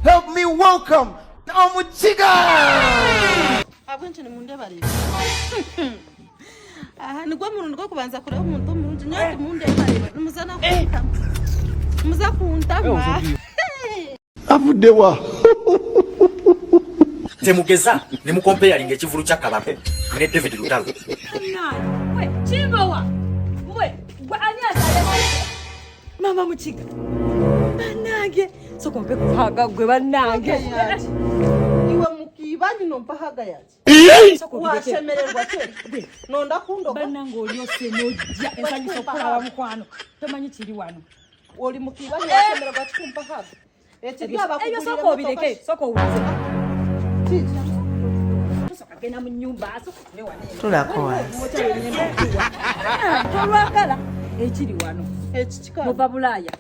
Help me welcome Mukiga. Abwenche ni munde bali. Nigwa muntu ngo kubanza kureba umuntu munje nyati munde bali. Numuzana kunta. Muza kunta ma. Abudewa. Temugeza ne mu compare linge kivulu kya Kabaka ne David Lutalo. We chibowa. We gwa ani asale mama Mukiga. Banange sokompe kuhaga gwe banange. Iwe mukibani no mpahaga yaje. Washemererwa cyane. Nonda kundoka. Banango lyose nojja ensanyi sokola wa mukwano. Tomanyi kiri wano. Oli mukibani washemererwa cyumpahaga. Eyo soko bireke soko ulize. Gena mu nyumba aso ne wane. Tulakowa. Tolwagala ekiri wano. Ekikika. Muvabulaya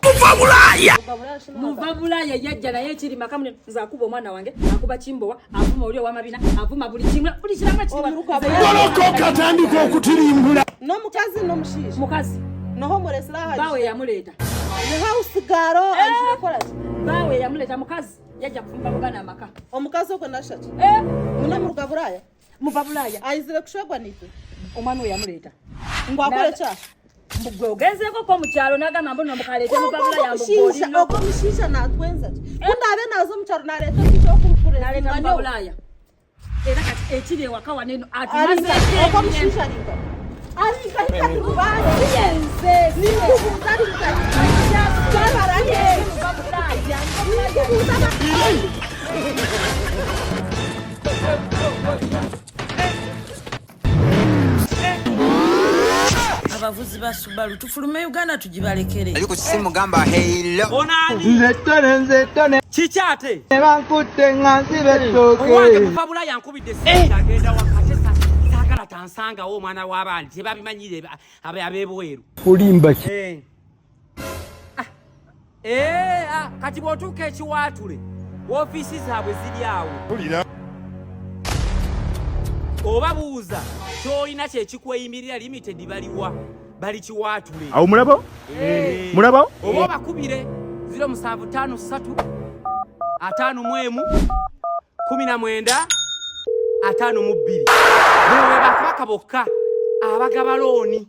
yajja naye ekiri makamune nza kuba omwana wange akuba kimbowa avuma oli owamabina avuma buli kimwe buli kiramu ekirimu. Goloko katandika okutirimbula. No mukazi no mushishi. Mukazi. Noho muresira haji. Bawe yamuleta. Ne house garo anjira kola. Bawe yamuleta mukazi yajja kufumba bugana amaka. Omukazi okwe nashati. Muna muruga buraya. Muvabulaya. Aizire kushogwa nipe. Omwana yamuleta. Ngwakole cha. Mbugwe ogezeko ko mukyalo nagamba mbono mukalete muvabulaya mbugoli. Oko mushisha natwenza. Kundabe nazo mukyalo naleta kicho kurukure. Naleta muvabulaya. Era kati ekiri waka waneno atimaze oko mushisha liko. Ari kati kubale. Yenze. Ni kubuzali kati. Bararanye. Muvabulaya. Abavuzi ba Subaru tufulume Uganda tujibalekere. Aliko simu gamba hello. Onani. Nzetone. Chichate. Nebankute nganzibe toke. Owange mufabula yankubidde sente agenda wakatesa. Sakala tansanga wo mwana w'abandi tebabimanyire abebweru. Olimba ki? Kati bwotuuka ekiwaatule woofiisi zaabwe ziri awo. Oba buuza kyolina kyekikweyimirira limited baliwa bali kiwaatule. Awo mulabo? Mulabo? Oba bakubire 0753 51 19 52. Bewe bakabaka bokka abagaba looni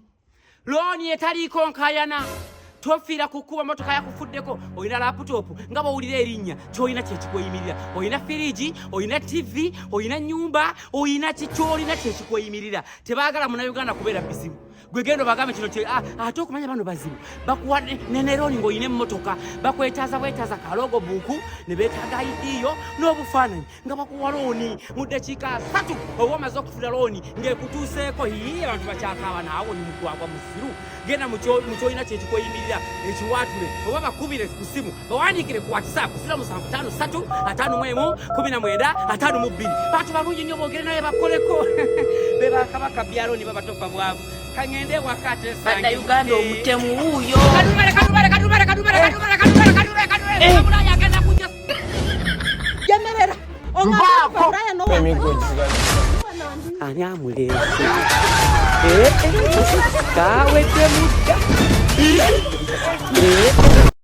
etaliiko nkayana. Tofira kukuba motoka yakufuddeko oyina laptop nga bawulira erinnya kyolina kyekikweyimirira oyina firiji oyina TV oyina nyumba oyina kikyolina kyekikweyimirira tebaagala muna Uganda kubeera bizibu gwe gendo bagambe kino ate okumanya bano bazibu bakuwa neneroni ng'oyina emmotoka bakwetaaza kalogo buuku ne beetaaga idiyo n'obufaananyi nga bakuwa looni mu ddakiika 3 oba omaze okufuna looni ng'ekutuuseeko abantu bakyakaaba naawe ni mugwagwa musiru genda mu kyolina kyekikweyimirira ekiwaatule oba bakubire ku simu bawandiikire ku WhatsApp 0753 51 19 52. Bantu balungi nnyo boogere naye bakoleko be bakabaka byalo ne babatofa bwavu kangende wakate sange Banda Uganda omutemu wuuyo. Kadulubale Bulaya agenda kujja Yemerera. Omwana Bulaya no wa. ani amulese kawedde mudda